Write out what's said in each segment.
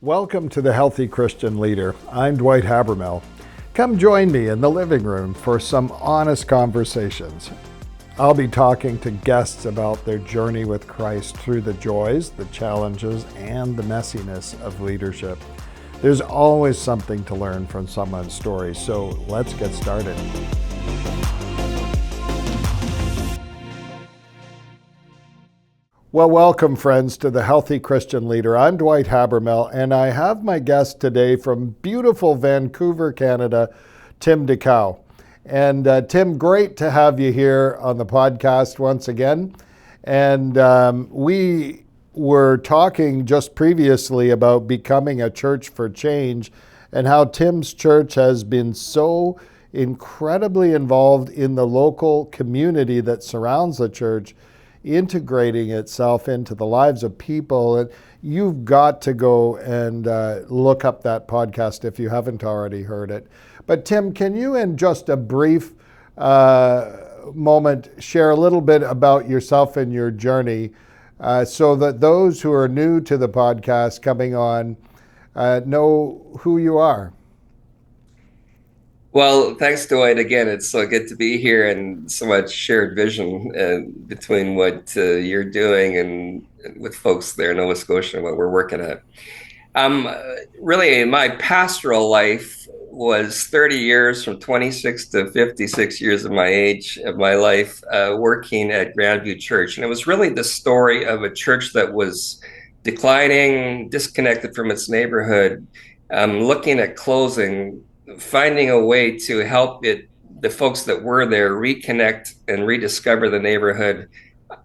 Welcome to the Healthy Christian Leader. I'm Dwight Habermehl. Come join me in the living room for some honest conversations. I'll be talking to guests about their journey with Christ through the joys, the challenges, and the messiness of leadership. There's always something to learn from someone's story, so let's get started. Well, welcome, friends, to the Healthy Christian Leader. I'm Dwight Habermehl, and I have my guest today from beautiful Vancouver, Canada, Tim Dickau. And Tim, great to have you here on the podcast once again. And we were talking just previously about becoming a church for change and how Tim's church has been so incredibly involved in the local community that surrounds the church, integrating itself into the lives of people. And you've got to go and look up that podcast if you haven't already heard it. But Tim, can you in just a brief moment share a little bit about yourself and your journey so that those who are new to the podcast coming on know who you are? Well, thanks, Dwight. Again, it's so good to be here and so much shared vision between what you're doing and with folks there in Nova Scotia and what we're working at. Really, my pastoral life was 30 years, from 26 to 56 years of my life, working at Grandview Church. And it was really the story of a church that was declining, disconnected from its neighborhood, looking at closing, finding a way to help the folks that were there reconnect and rediscover the neighborhood.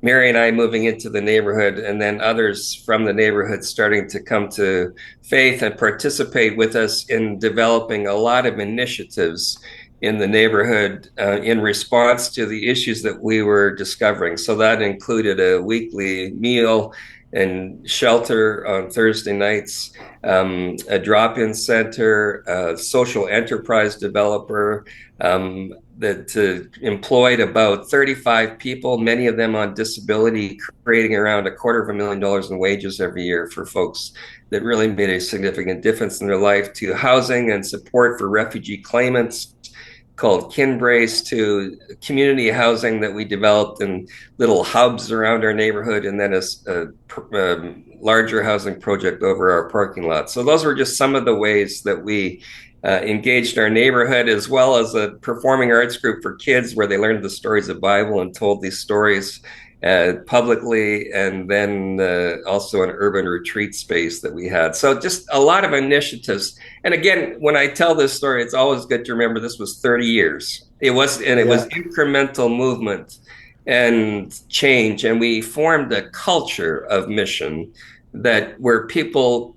Mary and I moving into the neighborhood, and then others from the neighborhood starting to come to faith and participate with us in developing a lot of initiatives in the neighborhood in response to the issues that we were discovering. So that included a weekly meal and shelter on Thursday nights, a drop-in center, a social enterprise developer that employed about 35 people, many of them on disability, creating around $250,000 in wages every year for folks that really made a significant difference in their life, to housing and support for refugee claimants called Kinbrace, to community housing that we developed in little hubs around our neighborhood, and then a larger housing project over our parking lot. So those were just some of the ways that we engaged our neighborhood, as well as a performing arts group for kids where they learned the stories of the Bible and told these stories publicly, and then also an urban retreat space that we had. So just a lot of initiatives. And again, when I tell this story, it's always good to remember this was 30 years. It was incremental movement and change. And we formed a culture of mission where people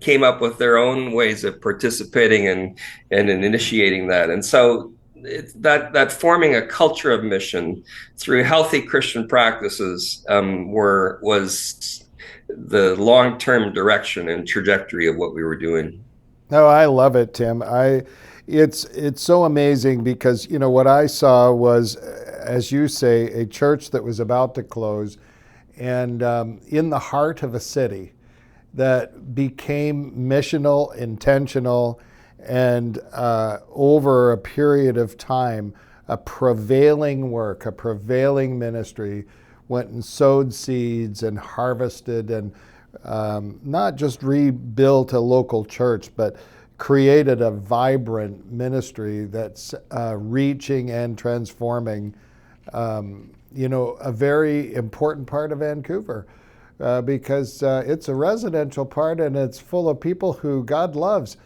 came up with their own ways of participating and initiating that. And so that forming a culture of mission through healthy Christian practices was the long-term direction and trajectory of what we were doing. No, I love it, Tim. It's so amazing because, you know, what I saw was, as you say, a church that was about to close, and in the heart of a city that became missional, intentional, and over a period of time, a prevailing work, a prevailing ministry went and sowed seeds and harvested and not just rebuilt a local church, but created a vibrant ministry that's reaching and transforming, a very important part of Vancouver. Because it's a residential part and it's full of people who God loves.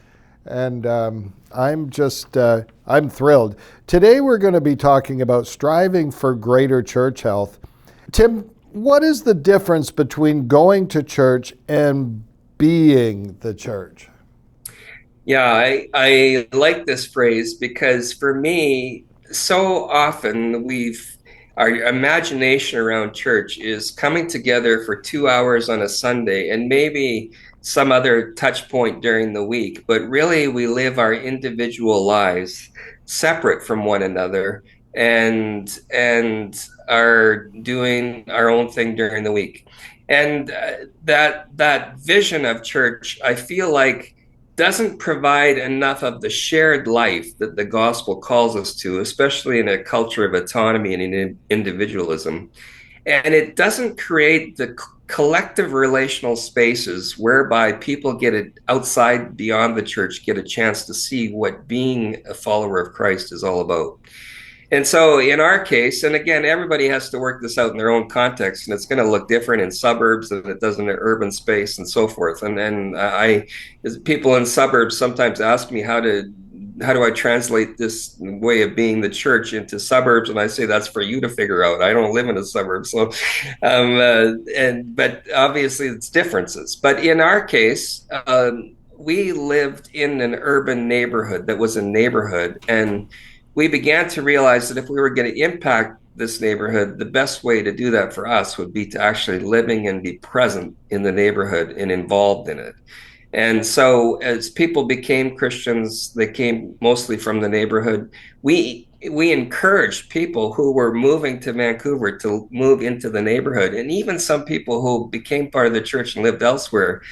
And I'm thrilled. Today we're going to be talking about striving for greater church health. Tim, what is the difference between going to church and being the church? Yeah, I like this phrase because for me, so often our imagination around church is coming together for 2 hours on a Sunday and maybe some other touch point during the week, but really we live our individual lives separate from one another and are doing our own thing during the week. And that vision of church, I feel like, doesn't provide enough of the shared life that the gospel calls us to, especially in a culture of autonomy and individualism. And it doesn't create the collective relational spaces whereby people get it outside beyond the church, get a chance to see what being a follower of Christ is all about. And so in our case, and again, everybody has to work this out in their own context, and it's going to look different in suburbs than it does in an urban space and so forth. And then people in suburbs sometimes ask me how do I translate this way of being the church into suburbs? And I say that's for you to figure out. I don't live in a suburb, so but obviously it's differences. But in our case, we lived in an urban neighborhood that was a neighborhood, and we began to realize that if we were going to impact this neighborhood, the best way to do that for us would be to actually living and be present in the neighborhood and involved in it. And so as people became Christians, they came mostly from the neighborhood. We encouraged people who were moving to Vancouver to move into the neighborhood. And even some people who became part of the church and lived elsewhere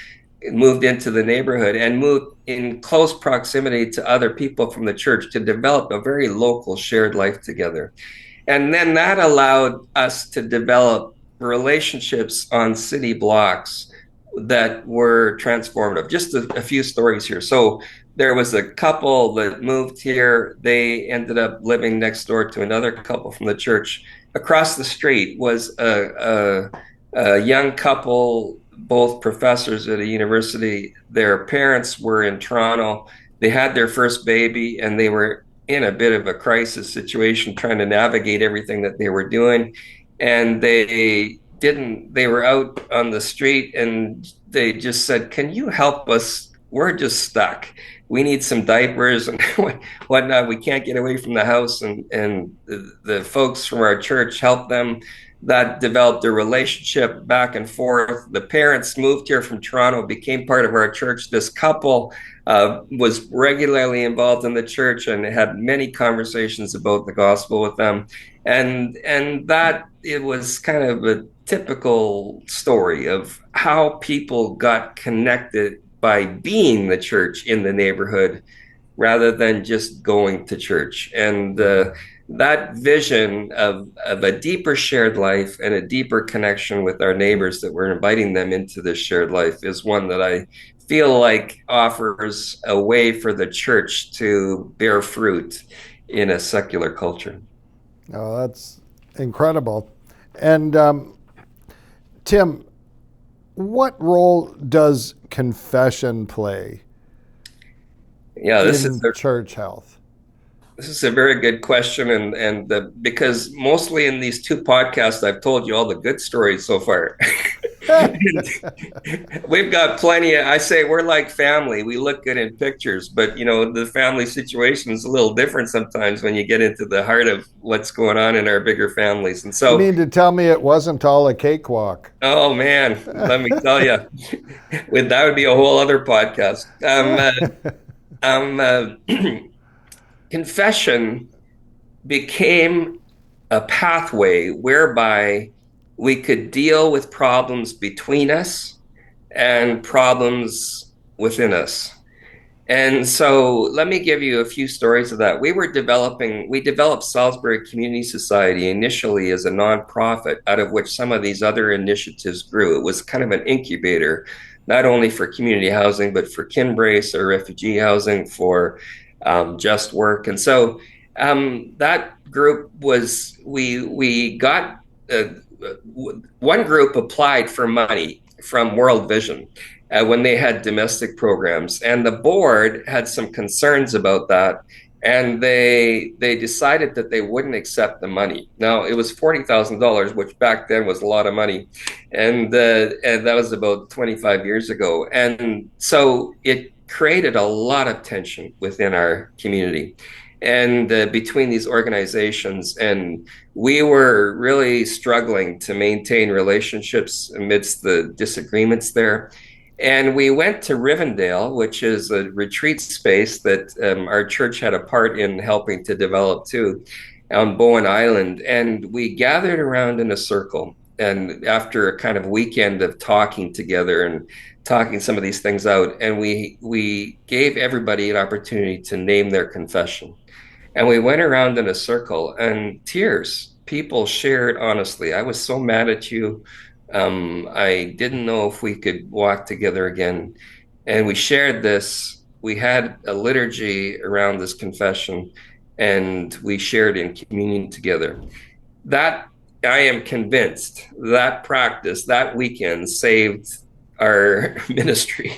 moved into the neighborhood and moved in close proximity to other people from the church to develop a very local shared life together. And then that allowed us to develop relationships on city blocks that were transformative. Just a few stories here. So there was a couple that moved here. They ended up living next door to another couple from the church. Across the street was a young couple, both professors at a university. Their parents were in Toronto. They had their first baby, and they were in a bit of a crisis situation trying to navigate everything that they were doing. And they were out on the street, and they just said, "Can you help us? We're just stuck. We need some diapers and whatnot. We can't get away from the house." And the folks from our church helped them. That developed a relationship back and forth. The parents moved here from Toronto, became part of our church. This couple was regularly involved in the church and had many conversations about the gospel with them. And that it was kind of a typical story of how people got connected by being the church in the neighborhood rather than just going to church. And that vision of a deeper shared life and a deeper connection with our neighbors that we're inviting them into this shared life is one that I feel like offers a way for the church to bear fruit in a secular culture. Oh, that's incredible. And Tim, what role does confession play Yeah, in church health? this is a very good question, because mostly in these two podcasts, I've told you all the good stories so far. We've got plenty of, I say we're like family. We look good in pictures, but the family situation is a little different sometimes when you get into the heart of what's going on in our bigger families. And You so, mean to tell me it wasn't all a cakewalk? oh man, let me tell you, that would be a whole other podcast. Confession became a pathway whereby we could deal with problems between us and problems within us. And so let me give you a few stories of that. We developed Salisbury Community Society initially as a nonprofit, out of which some of these other initiatives grew. It was kind of an incubator, not only for community housing, but for Kinbrace or refugee housing, for just work. And so that group was, we got, one group applied for money from World Vision when they had domestic programs, and the board had some concerns about that, and they decided that they wouldn't accept the money. Now it was $40,000, which back then was a lot of money, and that was about 25 years ago, and so it created a lot of tension within our community and between these organizations. And we were really struggling to maintain relationships amidst the disagreements there. And we went to Rivendell, which is a retreat space that our church had a part in helping to develop too, on Bowen Island. And we gathered around in a circle. and after a kind of weekend of talking together and talking some of these things out, and we gave everybody an opportunity to name their confession. And we went around in a circle and tears. People shared honestly. I was so mad at you. I didn't know if we could walk together again. And we shared this. We had a liturgy around this confession, and we shared in communion together. That I am convinced that practice that weekend saved our ministry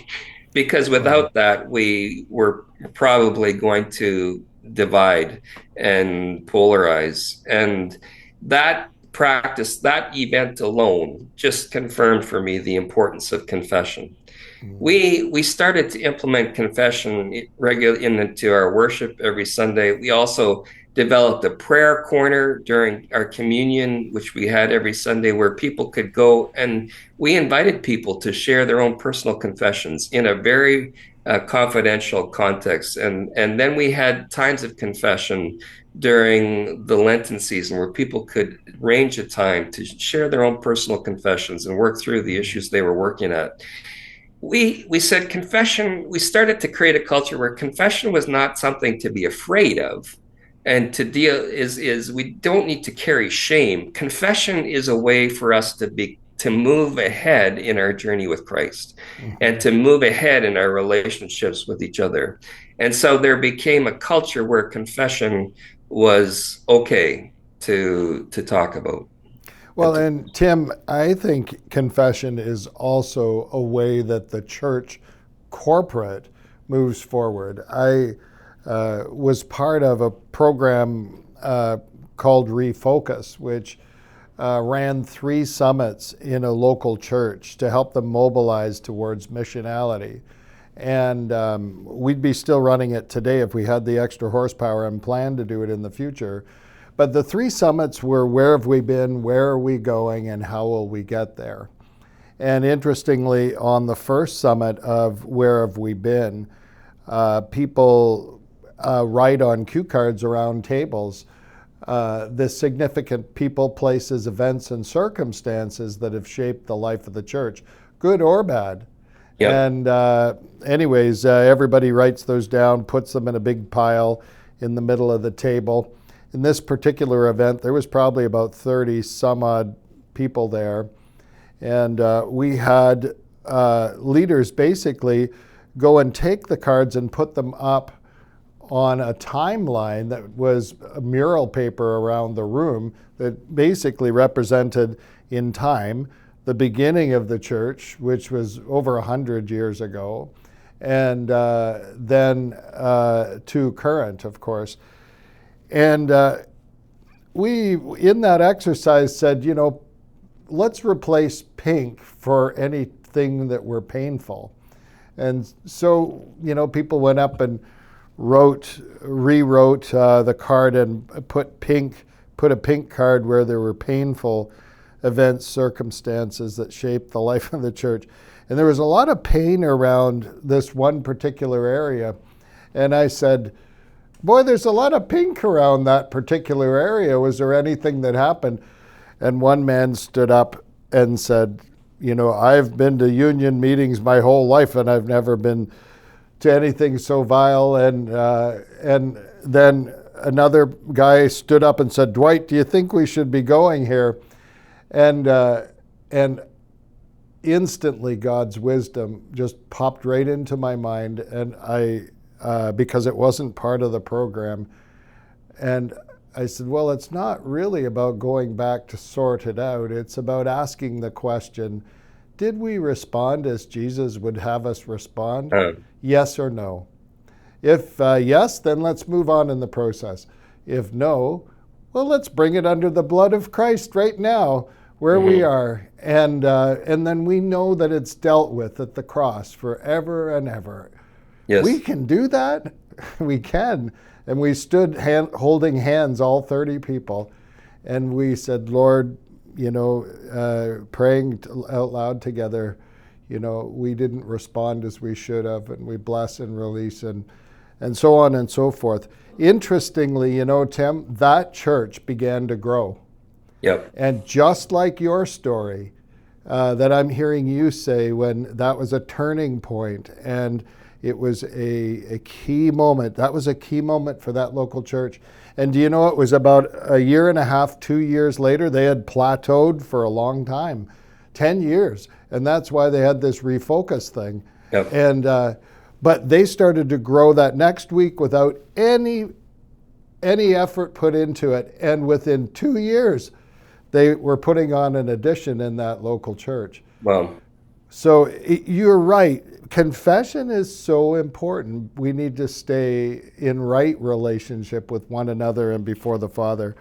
because Wow. without that we were probably going to divide and polarize, and that practice, that event alone just confirmed for me the importance of confession. Mm. We started to implement confession regularly into our worship every Sunday. We also developed a prayer corner during our communion, which we had every Sunday, where people could go, and we invited people to share their own personal confessions in a very confidential context. And then we had times of confession during the Lenten season where people could arrange a time to share their own personal confessions and work through the Mm. issues they were working at. We said confession, we started to create a culture where confession was not something to be afraid of, and to deal is we don't need to carry shame. Confession is a way for us to move ahead in our journey with Christ, and Mhm. to move ahead in our relationships with each other. And so there became a culture where confession was okay to talk about and Well, to. and Tim, I think confession is also a way that the church corporate moves forward. I was part of a program called Refocus, which ran 3 summits in a local church to help them mobilize towards missionality. And we'd be still running it today if we had the extra horsepower and plan to do it in the future. But the 3 summits were where have we been, where are we going, and how will we get there? And interestingly, on the first summit of where have we been, people write on cue cards around tables the significant people, places, events, and circumstances that have shaped the life of the church, good or bad. Yep. And anyways, everybody writes those down, puts them in a big pile in the middle of the table. In this particular event, there was probably about 30 some odd people there. And we had leaders basically go and take the cards and put them up on a timeline that was a mural paper around the room that basically represented in time the beginning of the church, which was over 100 years ago, and then to current, of course. And we, in that exercise, said, you know, let's replace pink for anything that were painful. And so, you know, people went up and rewrote the card and put a pink card where there were painful events, circumstances that shaped the life of the church. And there was a lot of pain around this one particular area. And I said, boy, there's a lot of pink around that particular area. Was there anything that happened? And one man stood up and said, you know, I've been to union meetings my whole life and I've never been to anything so vile. And then another guy stood up and said, Dwight, do you think we should be going here? And instantly God's wisdom just popped right into my mind, and because it wasn't part of the program. And I said, well, it's not really about going back to sort it out. It's about asking the question, did we respond as Jesus would have us respond? Um, Yes or no? If yes, then let's move on in the process. If no, well, let's bring it under the blood of Christ right now where we mhm. are. And then we know that it's dealt with at the cross forever and ever. We Yes. can do that. We can. And we stood holding hands, all 30 people, and we said, Lord, you know, praying out loud together, you know, we didn't respond as we should have, and we bless and release and so on and so forth. Interestingly, you know, Tim, that church began to grow. Yep. And just like your story, that I'm hearing you say, when that was a turning point and it was a key moment. That was a key moment for that local church. And do you know, it was about a year and a half, 2 years later, they had plateaued for a long time, 10 years. And that's why they had this refocus thing. Yep. And, but they started to grow that next week without any effort put into it. And within 2 years, they were putting on an addition in that local church. Well, So you're right. Confession is so important. We need to stay in right relationship with one another and before the Father.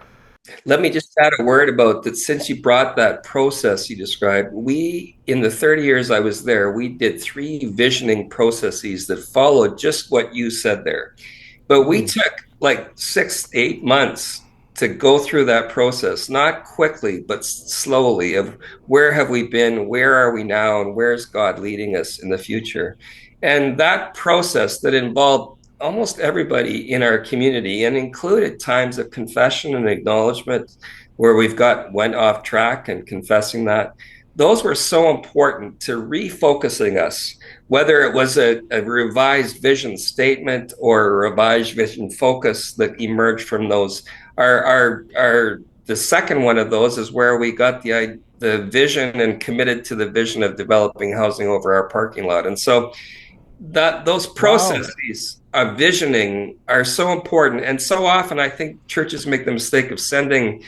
let me just add a word about that. Since you brought that process you described, we, in the 30 years I was there, we did 3 visioning processes that followed just what you said there. But we Mm. took like 6, 8 months to go through that process, not quickly, but slowly, of where have we been, where are we now, and where's God leading us in the future. And that process that involved almost everybody in our community and included times of confession and acknowledgement where we've went off track and confessing that. Those were so important to refocusing us, whether it was a revised vision statement or a revised vision focus that emerged from those. The second one of those is where we got the vision and committed to the vision of developing housing over our parking lot. And so that those Wow. processes of visioning are so important. And so often I think churches make the mistake of sending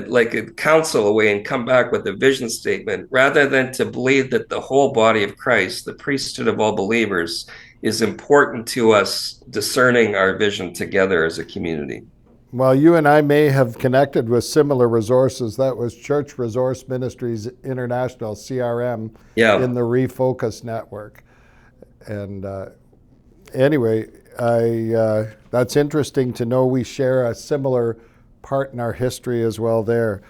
like a council away and come back with a vision statement rather than to believe that the whole body of Christ, the priesthood of all believers, is important to us discerning our vision together as a community. Well, you and I may have connected with similar resources. That was Church Resource Ministries International, CRM, in Yeah. the Refocus Network. And anyway, that's interesting to know we share a similar part in our history as well there.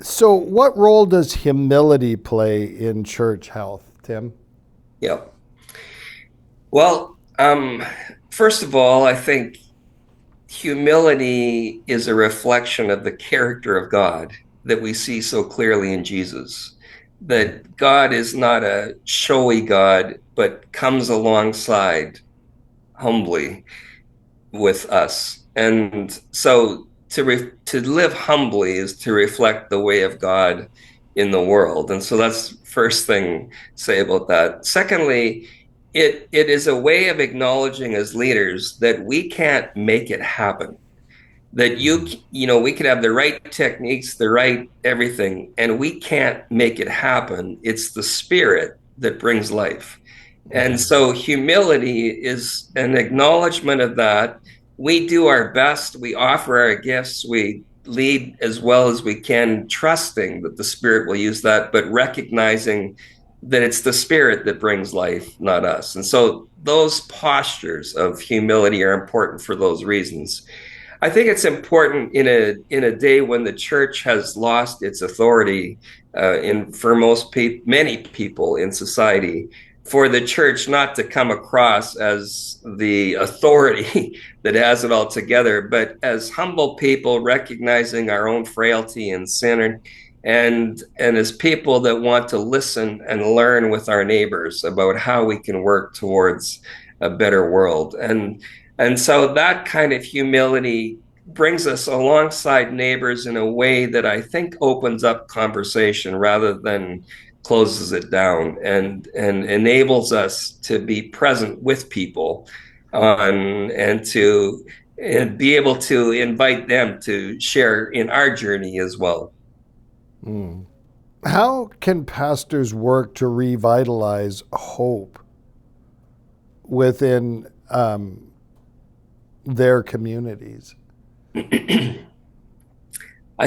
So, what role does humility play in church health, Tim? Yeah. Well, first of all, I think humility is a reflection of the character of God that we see so clearly in Jesus. That God is not a showy God, but comes alongside humbly with us. And so to live humbly is to reflect the way of God in the world. And so that's first thing to say about that. Secondly, it is a way of acknowledging as leaders that we can't make it happen. That we could have the right techniques, the right everything, and we can't make it happen. It's the Spirit that brings life. And Mm-hmm. so humility is an acknowledgement of that. We do our best, we offer our gifts, we lead as well as we can, trusting that the Spirit will use that, but recognizing that it's the Spirit that brings life, not us. And so those postures of humility are important for those reasons. I think it's important in a day when the church has lost its authority in for many people in society, for the church not to come across as the authority that has it all together, but as humble people recognizing our own frailty and sin, and as people that want to listen and learn with our neighbors about how we can work towards a better world. And so that kind of humility brings us alongside neighbors in a way that I think opens up conversation rather than closes it down, and enables us to be present with people and to and be able to invite them to share in our journey as well. Mm. How can pastors work to revitalize hope within their communities? I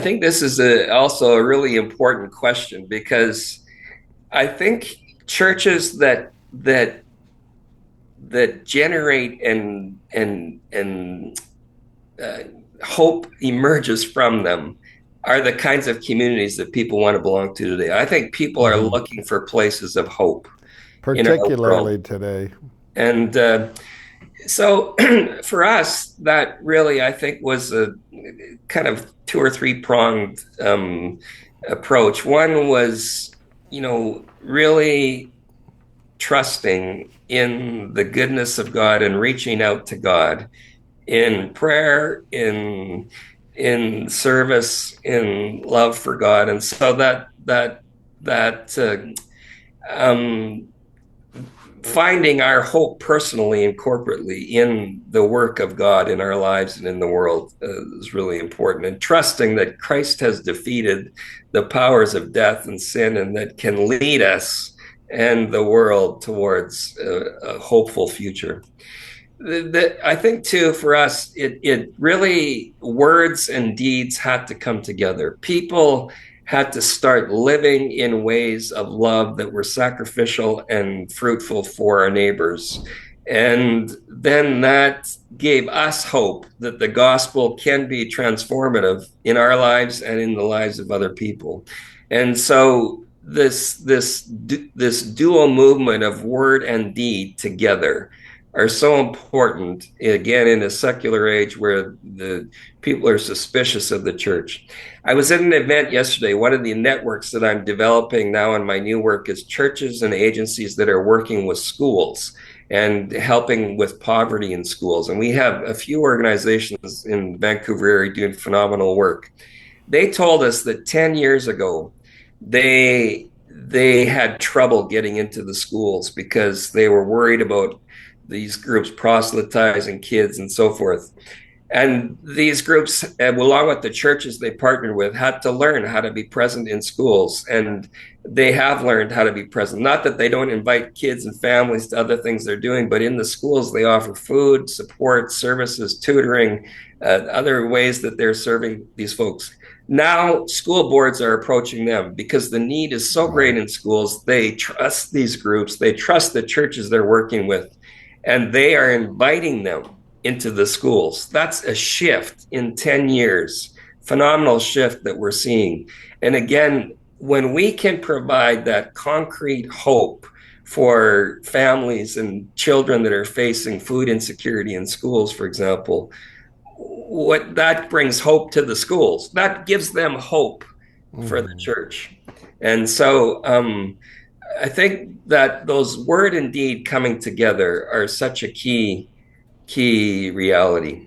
think this is also a really important question because I think churches that generate and uh, hope emerges from them are the kinds of communities that people want to belong to today. I think people are Mm-hmm. looking for places of hope in our world, Particularly today. and So for us, that really, I think, was a kind of two or three pronged approach. One was, really trusting in the goodness of God and reaching out to God in prayer, in service, in love for God, and so that um, finding our hope personally and corporately in the work of God in our lives and in the world is really important, and trusting that Christ has defeated the powers of death and sin and that can lead us and the world towards a hopeful future. I think too for us, it really words and deeds had to come together. People had to start living in ways of love that were sacrificial and fruitful for our neighbors. And then that gave us hope that the gospel can be transformative in our lives and in the lives of other people. And so this dual movement of word and deed together are so important, again, in a secular age where the people are suspicious of the church. I was at an event yesterday. One of the networks that I'm developing now in my new work is churches and agencies that are working with schools and helping with poverty in schools. And we have a few organizations in Vancouver area doing phenomenal work. They told us that 10 years ago, they had trouble getting into the schools because they were worried about these groups proselytizing kids and so forth. And these groups, along with the churches they partnered with, had to learn how to be present in schools. And they have learned how to be present. Not that they don't invite kids and families to other things they're doing, but in the schools, they offer food, support, services, tutoring, other ways that they're serving these folks. Now, school boards are approaching them because the need is so great in schools. They trust these groups, they trust the churches they're working with, and they are inviting them into the schools. That's a shift in 10 years, phenomenal shift that we're seeing. And again, when we can provide that concrete hope for families and children that are facing food insecurity in schools, for example, what that brings hope to the schools. That gives them hope for the church. And so I think that those word and deed coming together are such a key reality.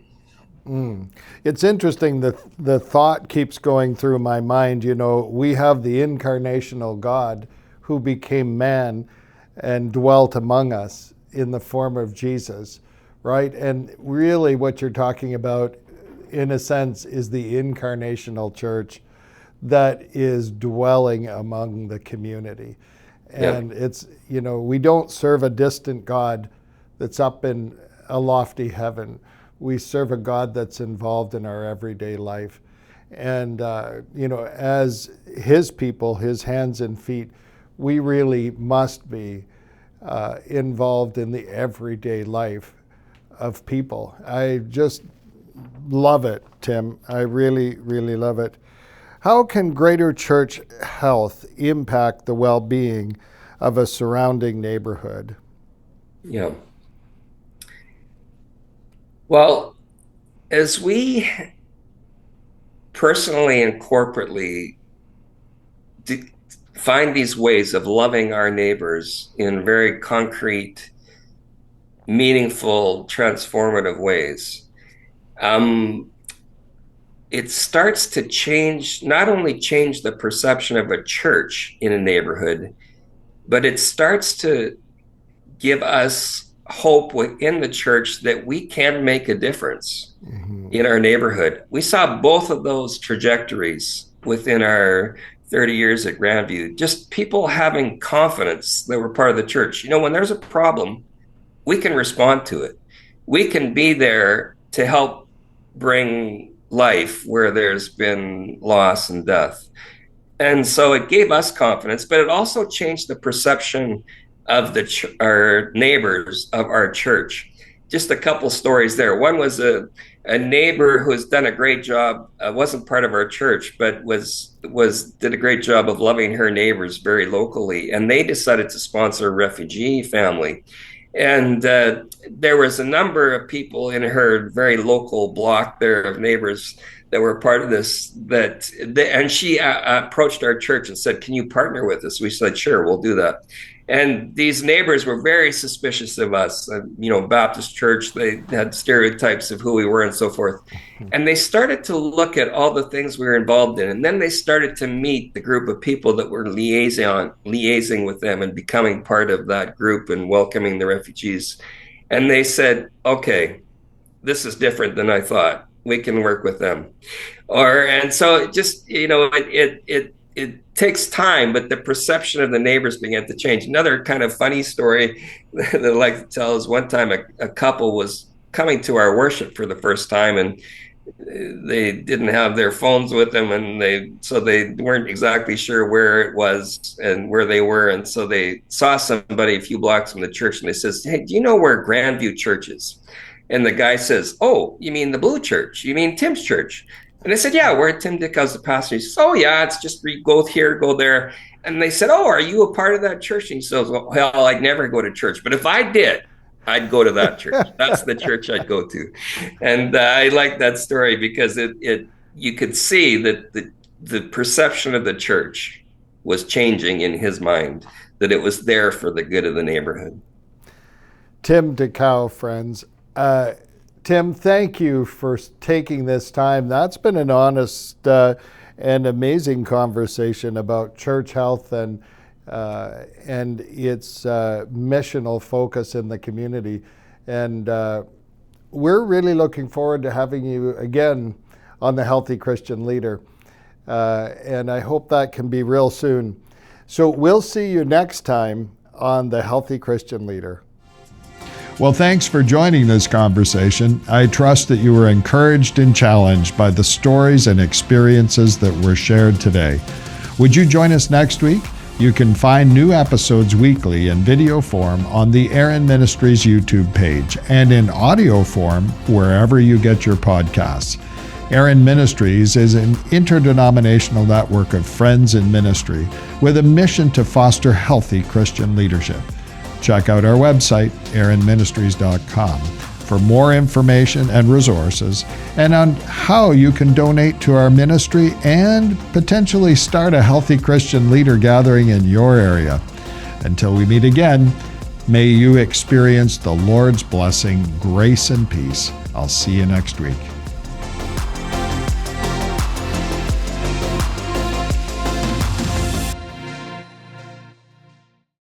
It's interesting that the thought keeps going through my mind. You know, we have the incarnational God who became man and dwelt among us in the form of Jesus, right? And really, what you're talking about, in a sense, is the incarnational church that is dwelling among the community. Yeah. And it's, you know, we don't serve a distant God that's up in a lofty heaven. We serve a God that's involved in our everyday life. And, you know, as His people, His hands and feet, we really must be involved in the everyday life of people. I just love it, Tim. I really, really love it. How can greater church health impact the well being of a surrounding neighborhood? Yeah. Well, as we personally and corporately find these ways of loving our neighbors in very concrete, meaningful, transformative ways, um, it starts to change, not only change the perception of a church in a neighborhood, but it starts to give us hope within the church that we can make a difference in our neighborhood. We saw both of those trajectories within our 30 years at Grandview, just people having confidence that we're part of the church. You know, when there's a problem, we can respond to it. We can be there to help bring life where there's been loss and death. And so it gave us confidence, but it also changed the perception of our neighbors of our church. Just a couple stories there. One was a neighbor who has done a great job. Wasn't part of our church, but was did a great job of loving her neighbors very locally. And they decided to sponsor a refugee family. And there was a number of people in her very local block there of neighbors that were part of this. And she approached our church and said, "Can you partner with us?" We said, "Sure, we'll do that." And these neighbors were very suspicious of us. Baptist church, they had stereotypes of who we were and so forth. And they started to look at all the things we were involved in. And then they started to meet the group of people that were liaising with them and becoming part of that group and welcoming the refugees. And they said, "Okay, this is different than I thought. We can work with them." And so it just, it takes time, but the perception of the neighbors began to change. Another kind of funny story that I like to tell is one time a couple was coming to our worship for the first time, and they didn't have their phones with them, and they weren't exactly sure where it was and where they were. And so they saw somebody a few blocks from the church, and they says, "Hey, do you know where Grandview Church is?" And the guy says, "Oh, you mean the Blue Church? You mean Tim's church?" And they said, "Yeah, we're Tim Dickau's the pastor." He says, "Oh yeah, it's just go here, go there." And they said, "Oh, are you a part of that church?" And he says, "Well, I'd never go to church, but if I did, I'd go to that church. That's the church I'd go to." And I like that story because you could see that the perception of the church was changing in his mind, that it was there for the good of the neighborhood. Tim Dickau, friends. Tim, thank you for taking this time. That's been an honest and amazing conversation about church health and its missional focus in the community. And we're really looking forward to having you again on the Healthy Christian Leader. And I hope that can be real soon. So we'll see you next time on the Healthy Christian Leader. Well, thanks for joining this conversation. I trust that you were encouraged and challenged by the stories and experiences that were shared today. Would you join us next week? You can find new episodes weekly in video form on the Aaron Ministries YouTube page and in audio form wherever you get your podcasts. Aaron Ministries is an interdenominational network of friends in ministry with a mission to foster healthy Christian leadership. Check out our website, aaronministries.com, for more information and resources and on how you can donate to our ministry and potentially start a Healthy Christian Leader gathering in your area. Until we meet again, may you experience the Lord's blessing, grace, and peace. I'll see you next week.